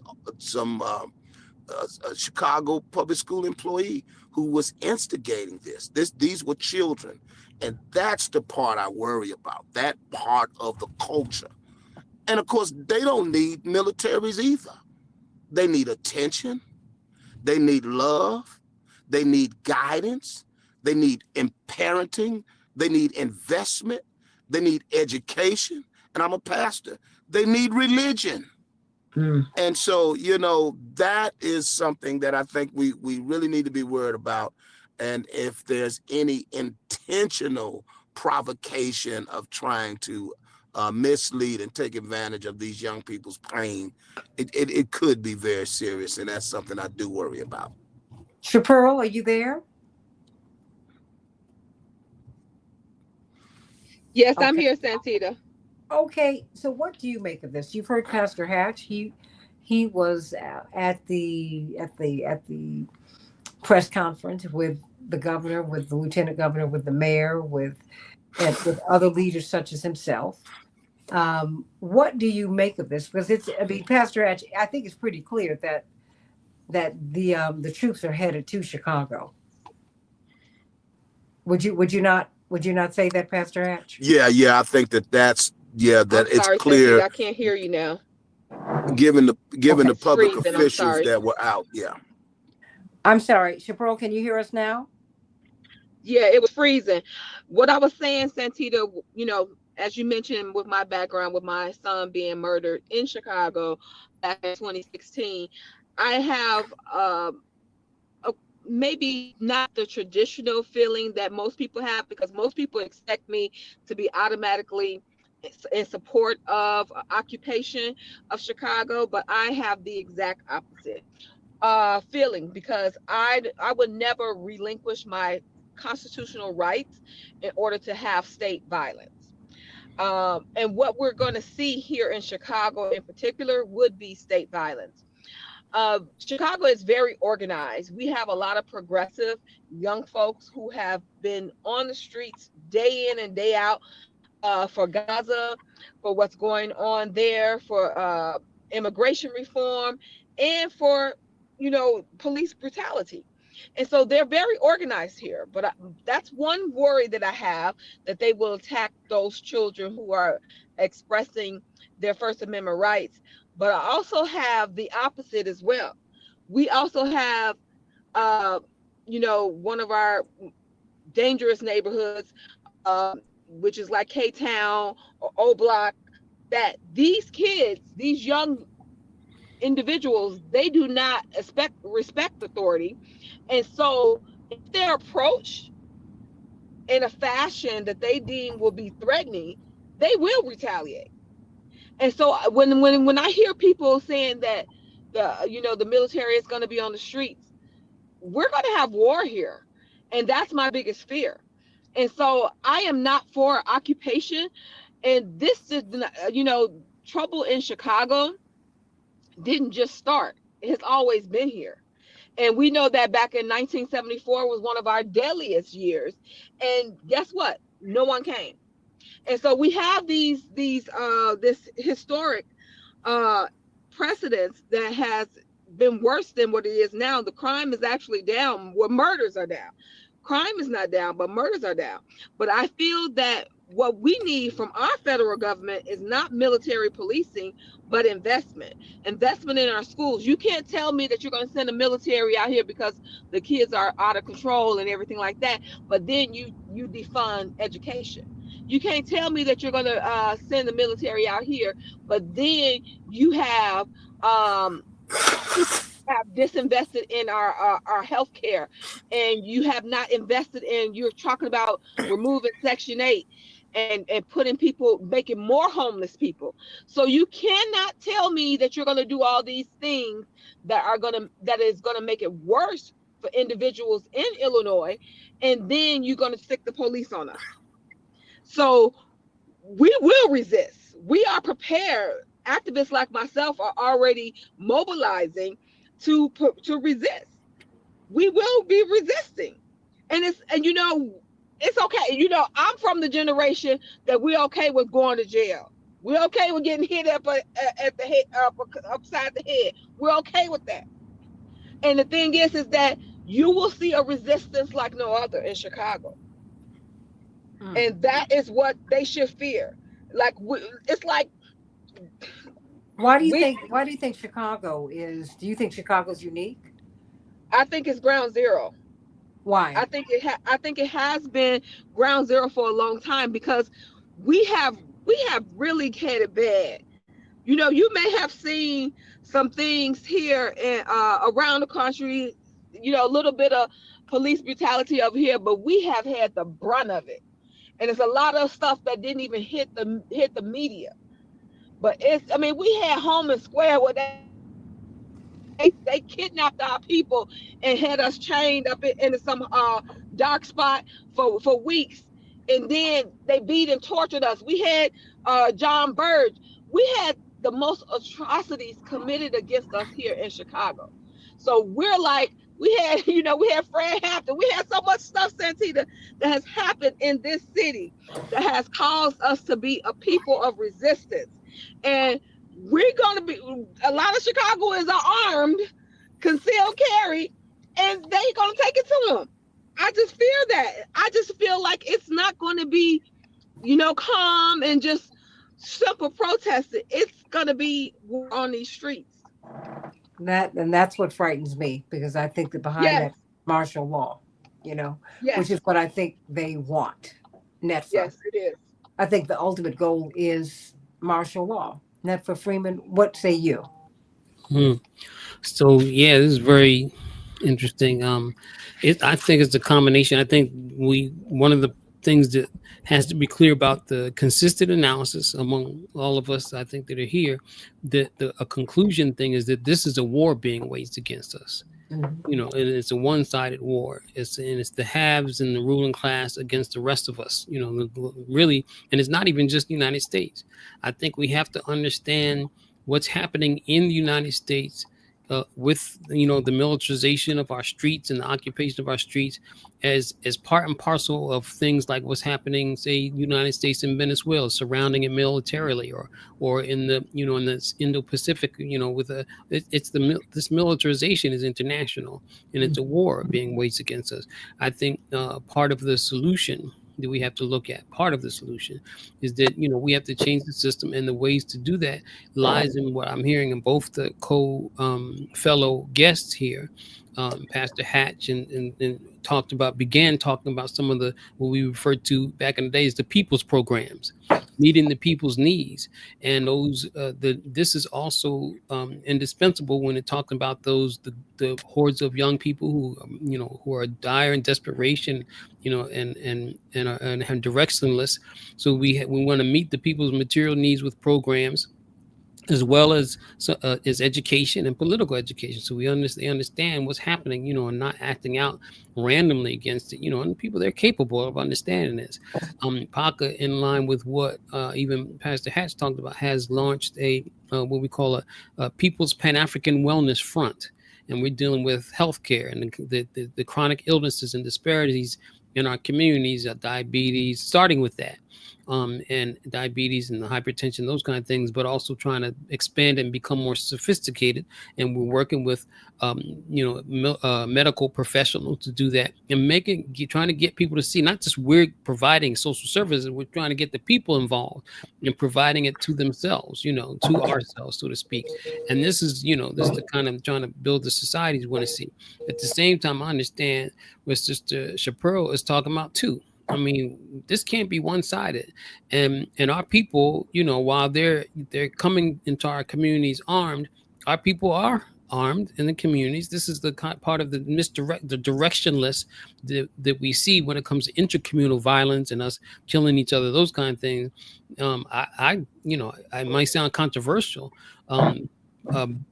a Chicago public school employee who was instigating these were children, and that's the part I worry about. That part of the culture. And of course, they don't need militaries either. They need attention. They need love. They need guidance. They need parenting. They need investment. They need education. And I'm a pastor. They need religion. And so, that is something that I think we really need to be worried about. And if there's any intentional provocation of trying to mislead and take advantage of these young people's pain, it could be very serious. And that's something I do worry about. Chaparral, are you there? Yes, I'm Okay. here, Santita. Okay, so what do you make of this? You've heard Pastor Hatch. He was at the press conference with the governor, with the lieutenant governor, with the mayor, with other leaders such as himself. What do you make of this? Because I mean, Pastor Hatch, I think it's pretty clear that the troops are headed to Chicago. Would you not say that, Pastor Hatch? Yeah, I think that I'm it's sorry, Santita. clear I can't hear you now. given the Okay. public Freezing. I'm officials sorry. that were out. Yeah. I'm sorry, Chaparral, can you hear us now? Yeah, it was freezing. What I was saying, Santita, as you mentioned, with my background, with my son being murdered in Chicago back in 2016, I have a, maybe not the traditional feeling that most people have, because most people expect me to be automatically in support of occupation of Chicago, but I have the exact opposite feeling, because I would never relinquish my constitutional rights in order to have state violence. And what we're going to see here in Chicago in particular would be state violence. Chicago is very organized. We have a lot of progressive young folks who have been on the streets day in and day out, for Gaza, for what's going on there, for immigration reform, and for police brutality. And so they're very organized here. But that's one worry that I have, that they will attack those children who are expressing their First Amendment rights. But I also have the opposite as well. We also have, uh, one of our dangerous neighborhoods, which is like K Town or O Block, that these kids, these young individuals, they do not respect authority. And so if they're approached in a fashion that they deem will be threatening, they will retaliate. And so when I hear people saying that the military is going to be on the streets, we're going to have war here. And that's my biggest fear. And so I am not for occupation. And this is, trouble in Chicago didn't just start. It has always been here. And we know that back in 1974 was one of our deadliest years. And guess what? No one came. And so we have this historic uh, precedence that has been worse than what it is now. The crime is actually down, where murders are down. Crime is not down, but murders are down. But I feel that what we need from our federal government is not military policing, but investment in our schools. You can't tell me that you're going to send the military out here because the kids are out of control and everything like that, but then you defund education. You can't tell me that you're going to send the military out here, but then you um, have disinvested in our health care, and you have not invested in, you're talking about removing Section 8 and putting people, making more homeless people. So you cannot tell me that you're going to do all these things that is going to make it worse for individuals in Illinois, and then you're going to stick the police on us. So we will resist. We are prepared. Activists like myself are already mobilizing to resist. We will be resisting, and it's okay. I'm from the generation that we're okay with going to jail. We're okay with getting hit up at the head, upside the head. We're okay with that. And the thing is that you will see a resistance like no other in Chicago, and that is what they should fear. Like it's like we. Why do you think Chicago is? Do you think Chicago's unique? I think it's ground zero. Why? I think it has been ground zero for a long time, because we have really had it bad. You may have seen some things here in around the country, a little bit of police brutality over here, but we have had the brunt of it. And it's a lot of stuff that didn't even hit the media. But we had Home and Square where they kidnapped our people and had us chained up into some dark spot for weeks, and then they beat and tortured us. We had John Burge. We had the most atrocities committed against us here in Chicago. So we're like, we had Fred Hampton. We had so much stuff, Santita, that has happened in this city that has caused us to be a people of resistance. And we're going to be, a lot of Chicagoans are armed, concealed carry, and they're going to take it to them. I just fear that. I just feel like it's not going to be, calm and just simple protesting. It's going to be on these streets. That's what frightens me, because I think that behind Yes, that martial law, which yes, is what I think they want. Netfa. yes, it is. I think the ultimate goal is martial law. Netfa Freeman, what say you? Hmm. So yeah, this is very interesting. I think it's a combination. I think one of the things that has to be clear about the consistent analysis among all of us, I think that are here, that a conclusion thing is that this is a war being waged against us. Mhm. And it's a one-sided war. It's the haves and the ruling class against the rest of us. Really, and it's not even just the United States. I think we have to understand what's happening in the United States with the militarization of our streets and the occupation of our streets as part and parcel of things like what's happening, say, United States and Venezuela, surrounding it militarily, or in the in the Indo-Pacific, with this militarization is international, and it's a war being waged against us. I think part of the solution that we have to look at, part of the solution, is that we have to change the system, and the ways to do that lies in what I'm hearing in both the fellow guests here, Pastor Hatch, and began talking about some of the what we referred to back in the days, the people's programs, meeting the people's needs, and this is also indispensable when it talking about the hordes of young people who are dire in desperation, and have directionless. So we want to meet the people's material needs with programs, as well as is education and political education, so they understand what's happening, and not acting out randomly against it, and people, they're capable of understanding this. PACA, in line with what even Pastor Hatch talked about, has launched what we call a People's Pan-African Wellness Front, and we're dealing with healthcare and the chronic illnesses and disparities in our communities, diabetes, starting with that, and diabetes and the hypertension, those kind of things, but also trying to expand and become more sophisticated. And we're working with, medical professionals to do that, and trying to get people to see, not just we're providing social services, we're trying to get the people involved in providing it to themselves, to ourselves, so to speak. And this is the kind of trying to build the societies we want to see. At the same time, I understand what Sister Shapiro is talking about too. I mean, this can't be one-sided, and our people, while they're coming into our communities armed, our people are armed in the communities. This is the part of the directionless that we see when it comes to intercommunal violence and us killing each other, those kind of things. I might sound controversial.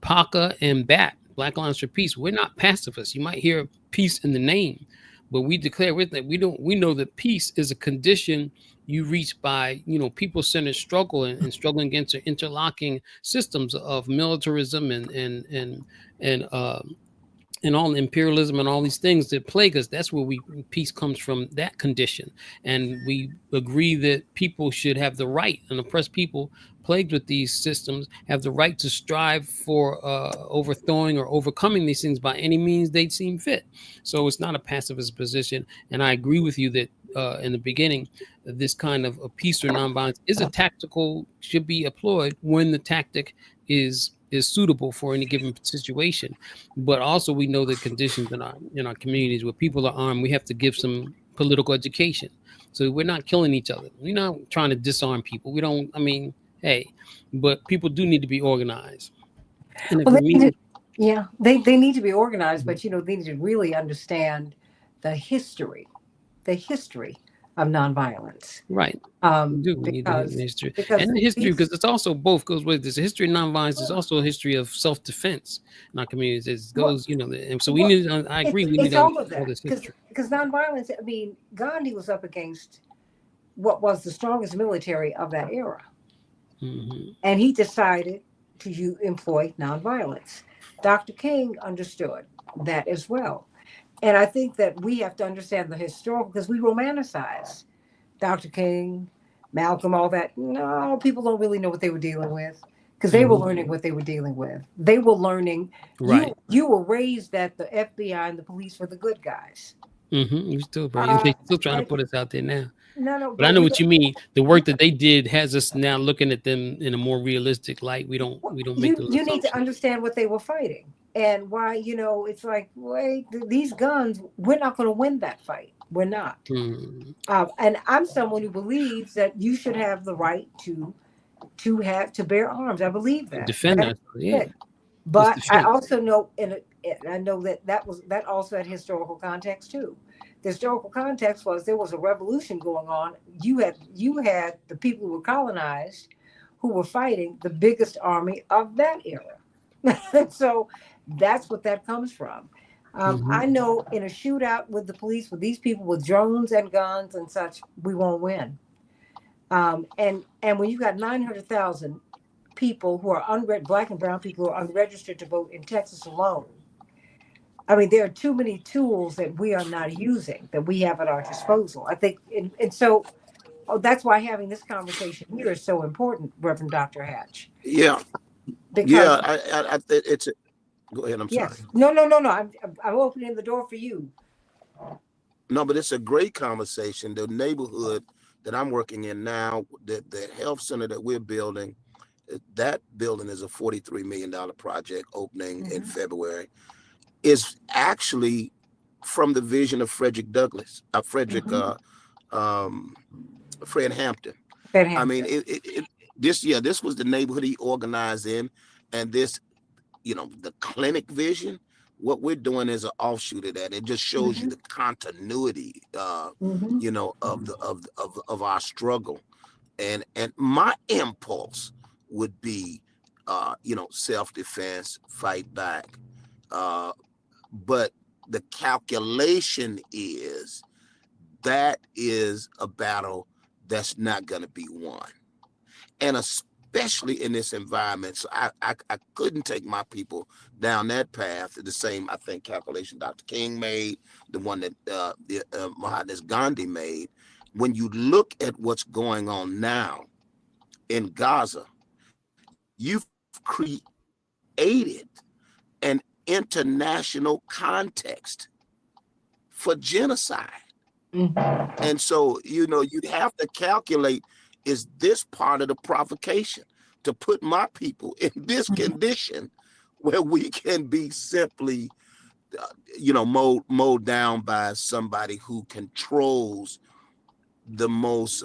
PACA and BAT, Black Alliance for Peace, we're not pacifists. You might hear peace in the name, but we declare with that we know that peace is a condition you reach by people-centered struggle, and struggling against the interlocking systems of militarism and all imperialism and all these things that plague us. That's where peace comes from, that condition. And we agree that people should have the right, and oppressed people plagued with these systems have the right to strive for overthrowing or overcoming these things by any means they seem fit. So it's not a pacifist position. And I agree with you that in the beginning, this kind of a peace or nonviolence is a tactical, should be employed when the tactic is suitable for any given situation. But also, we know the conditions in our communities where people are armed. We have to give some political education, so we're not killing each other. We're not trying to disarm people. We don't. I mean, hey, but people do need to be organized. And if Well, we're they need meeting, to, yeah, they need to be organized, but they need to really understand the history, the history of nonviolence. right. We do. We need the Because history, because and the history, these because it's also both goes with this. The history of nonviolence is also a history of self-defense in our communities. It what goes, and so we what need. I agree. We need it's to all of understand all that, this history. because nonviolence. I mean, Gandhi was up against what was the strongest military of that era, Hmm. and he decided to employ nonviolence. Dr. King understood that as well. And I think that we have to understand the historical, because we romanticize Dr. King, Malcolm, all that. No, people don't really know what they were dealing with, because they were Hmm. learning what they were dealing with. They were learning. Right. You were raised that the FBI and the police were the good guys. You still, bro. Uh, They still trying to and put us out there now. no, But I but know we what don't. you mean. The Yeah, work that they did has us now looking at them in a more realistic light. We don't make those you need to assumptions. understand what they were fighting. And why, it's like, wait, these guns, we're not going to win that fight. We're not. Mm. And I'm someone who believes that you should have the right to bear arms. I believe that. Defend That's us. Yeah. it. Just But I defend. also know, and I know that also had historical context too. The historical context was there was a revolution going on. You had the people who were colonized, who were fighting the biggest army of that era. So that's what that comes from. Hmm. I know in a shootout with the police, with these people with drones and guns and such, we won't win. And when you got 900,000 people who are black and brown people who are unregistered to vote in Texas alone, I mean, there are too many tools that we are not using that we have at our disposal. I think, and so that's why having this conversation here is so important, Reverend Dr. Hatch, Yeah, because yeah. It's a, go ahead. I'm sorry. yes, no, I'm opening the door for you. No, but it's a great conversation. The neighborhood that I'm working in now, the health center that we're building, that building is a $43 million project opening in Mm-hmm. February. Is actually from the vision of Frederick Douglass, Mm-hmm. um, Fred Hampton. Fred I mean, Hampton. this was the neighborhood he organized in, and this, the clinic vision. What we're doing is an offshoot of that. It just shows you Mm-hmm. the continuity, Mm-hmm. of our struggle, and my impulse would be, self defense, fight back, uh, but the calculation is that is a battle that's not going to be won, and especially in this environment. So I couldn't take my people down that path. The same, I think, calculation Dr. King made, the one that Mahatma Gandhi made. When you look at what's going on now in Gaza, you've created an international context for genocide. Mm-hmm. And so, you'd have to calculate, is this part of the provocation to put my people in this condition where we can be simply, mowed down by somebody who controls the most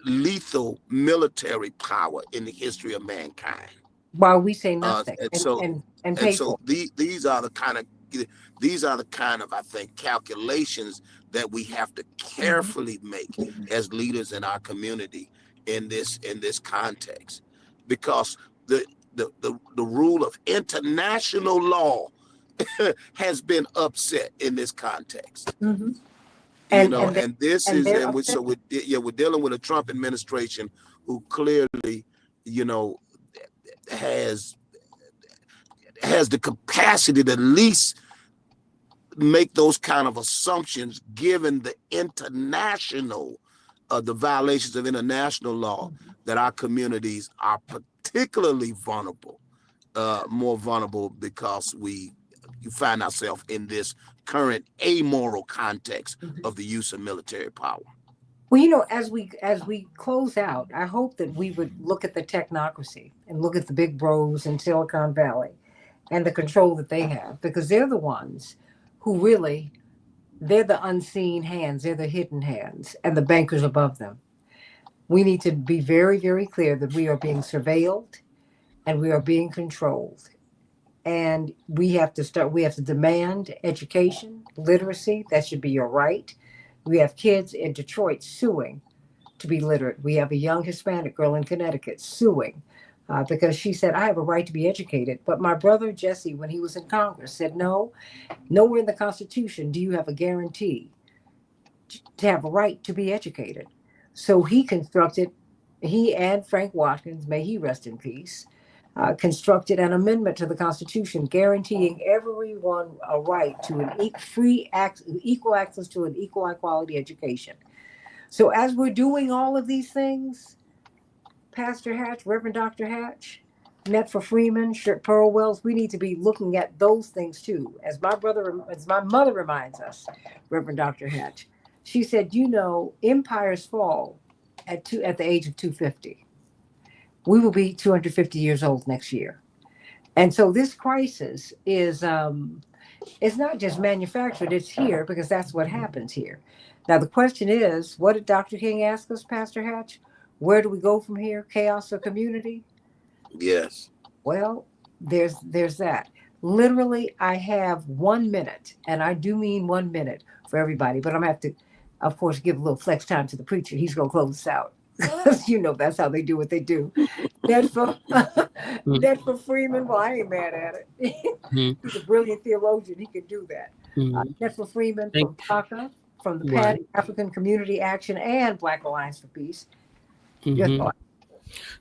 lethal military power in the history of mankind. While we say Uh, nothing and and so and and and pay so for it. these are the kind of, I think, calculations that we have to Mm-hmm. carefully make as leaders in our community in this context, because the rule of international law has been upset in this context. Mm-hmm. And and they, And this and is, they're and we, upset. so we're dealing with a Trump administration who clearly, you know has the capacity to at least make those kind of assumptions, given the the violations of international law, that our communities are particularly vulnerable, more vulnerable, because you find ourselves in this current amoral context Mhm. of the use of military power. Well, as we close out, I hope that we would look at the technocracy and look at the big bros in Silicon Valley and the control that they have, because they're the ones who really, they're the unseen hands, they're the hidden hands, and the bankers above them. We need to be very, very clear that we are being surveilled and we are being controlled. And we have to demand education, literacy. That should be your right. We have kids in Detroit suing to be literate. We have a young Hispanic girl in Connecticut suing because she said, I have a right to be educated. But my brother Jesse, when he was in Congress, said, no, nowhere in the Constitution do you have a guarantee to have a right to be educated. So he and Frank Watkins, may he rest in peace, constructed an amendment to the Constitution guaranteeing everyone a right to equal access to an equal high quality education. So as we're doing all of these things, Pastor Hatch, Reverend Dr. Hatch, Netfa Freeman, Pearl Wells, we need to be looking at those things too. As my mother reminds us, Reverend Dr. Hatch, she said, empires fall at the age of 250. We will be 250 years old next year. And so this crisis is it's not just manufactured, it's here because that's what happens here. Now the question is, what did Dr. King ask us, Pastor Hatch? Where do we go from here? Chaos or community? Yes. Well, there's that. Literally, I have 1 minute, and I do mean 1 minute for everybody, but I'm gonna have to, of course, give a little flex time to the preacher. He's gonna close us out. You know that's how they do what they do. That for that for Freeman. Well, I ain't mad at it. Mm-hmm. He's a brilliant theologian. He could do that. Mm-hmm. That for Freeman Thank, from PACA, from the right. PAD African Community Action and Black Alliance for Peace. Your Mm-hmm. thought?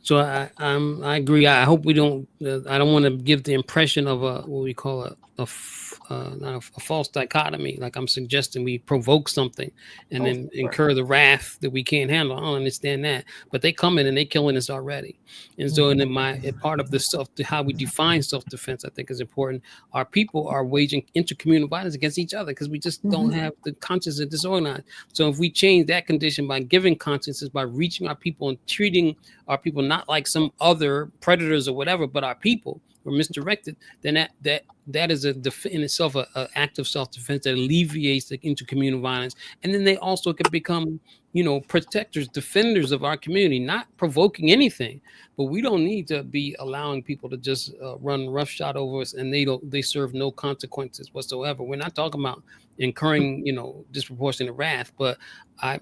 So I agree. I hope we don't. I don't want to give the impression of a what we call not a false dichotomy. Like I'm suggesting we provoke something and Oh, then sure. incur the wrath that we can't handle. I don't understand that. But they come in and they killing us already. And so, and then part of the how we define self defense, I think is important. Our people are waging intercommunal violence against each other because we just don't have the conscience and disorganized. So if we change that condition by giving consciences, by reaching our people and treating our people not like some other predators or whatever, but our people were misdirected, then that is in itself a act of self-defense that alleviates the intercommunal violence. And then they also can become, protectors, defenders of our community, not provoking anything. But we don't need to be allowing people to just run roughshod over us, and they serve no consequences whatsoever. We're not talking about incurring, disproportionate wrath, but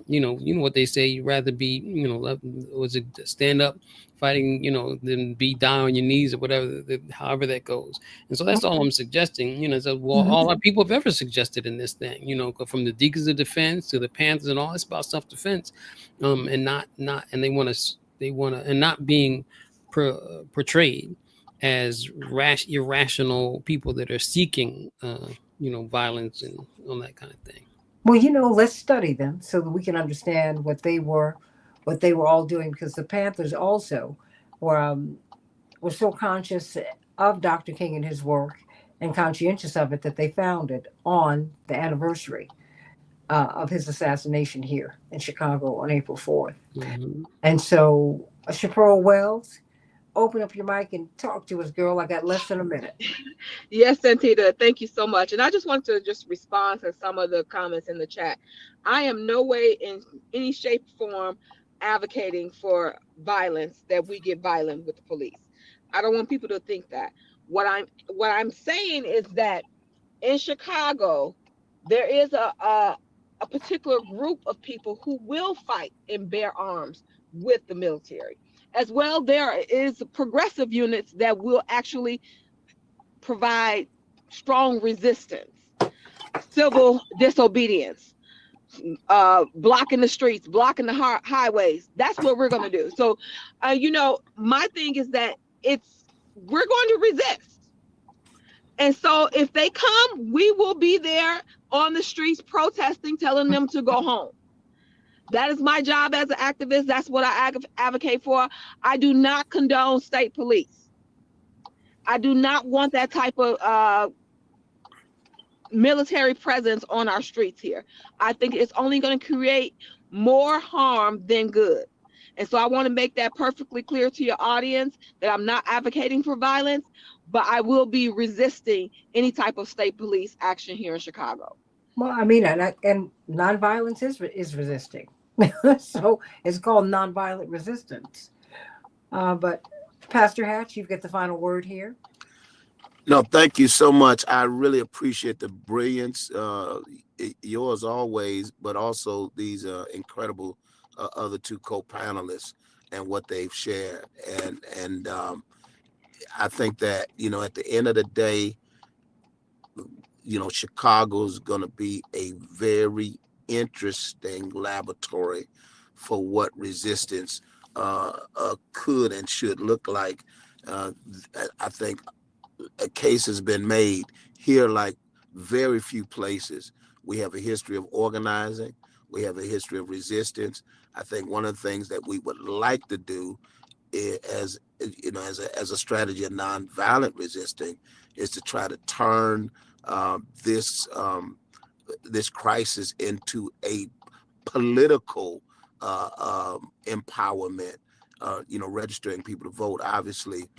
you know what they say. You'd rather be, was it stand up fighting, than be down on your knees or whatever, however that goes. And so that's all I'm suggesting. So all our people have ever suggested in this thing, from the Deacons of Defense to the Panthers and all, it's about self-defense, and not and and not being portrayed as irrational people that are seeking, violence and all that kind of thing. Well, let's study them so that we can understand what they were all doing. Because the Panthers also were so conscious of Dr. King and his work and conscientious of it that they founded on the anniversary of his assassination here in Chicago on April 4th. Mm-hmm. And so, Chaparral Wells, open up your mic and talk to us, girl. I got less than a minute. Yes, Santita, thank you so much. And I just want to just respond to some of the comments in the chat. I am no way in any shape or form advocating for violence, that we get violent with the police. I don't want people to think that. What I'm saying is that in Chicago, there is a particular group of people who will fight and bear arms with the military. As well, there is progressive units that will actually provide strong resistance, civil disobedience, blocking the streets, blocking the highways. That's what we're going to do. So, my thing is that we're going to resist. And so if they come, we will be there on the streets protesting, telling them to go home. That is my job as an activist. That's what I advocate for. I do not condone state police. I do not want that type of military presence on our streets here. I think it's only going to create more harm than good. And so I want to make that perfectly clear to your audience that I'm not advocating for violence, but I will be resisting any type of state police action here in Chicago. Well, I mean, and nonviolence is resisting. So it's called nonviolent resistance. But Pastor Hatch, you get the final word here. No, thank you so much. I really appreciate the brilliance, yours always, but also these incredible other two co-panelists and what they've shared. And I think that, at the end of the day, Chicago's going to be a very interesting laboratory for what resistance could and should look like. I think a case has been made here like very few places. We have a history of organizing. We have a history of resistance. I think one of the things that we would like to do as a strategy of nonviolent resisting is to try to turn this crisis into a political empowerment registering people to vote, obviously,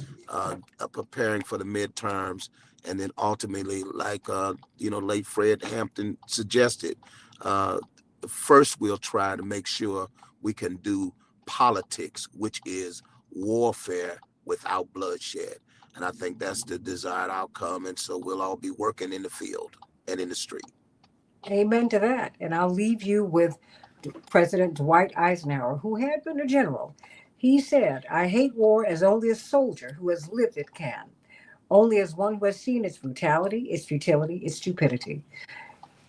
preparing for the midterms, and then ultimately, like late Fred Hampton suggested, uh, first we'll try to make sure we can do politics, which is warfare without bloodshed. And I think that's the desired outcome. And so we'll all be working in the field and in the street. Amen to that. And I'll leave you with President Dwight Eisenhower, who had been a general. He said, I hate war as only a soldier who has lived it can, only as one who has seen its brutality, its futility, its stupidity.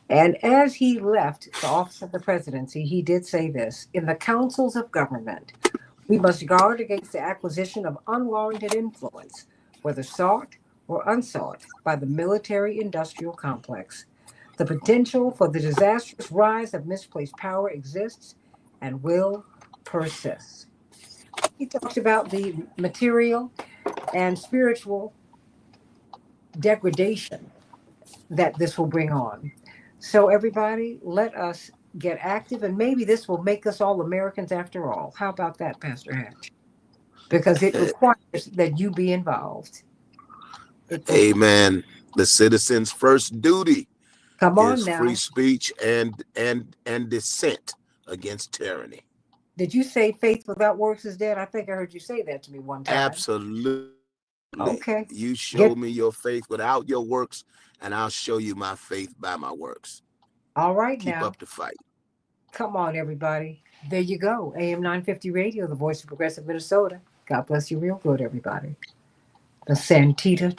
And as he left the office of the presidency, he did say this: in the councils of government, we must guard against the acquisition of unwarranted influence, whether sought or unsought, by the military industrial complex. The potential for the disastrous rise of misplaced power exists and will persist. He talked about the material and spiritual degradation that this will bring on. So, everybody, let us get active, and maybe this will make us all Americans after all. How about that, Pastor Hatch? Because it requires that you be involved. Amen. The citizen's first duty Come on is free now. speech and dissent against tyranny. Did you say faith without works is dead? I think I heard you say that to me one time. Absolutely. Okay. You show Get me your faith without your works, and I'll show you my faith by my works. all right Keep now. up the fight. Come on, everybody. There you go. AM 950 Radio, the voice of progressive Minnesota. God bless you real good, everybody. The Santita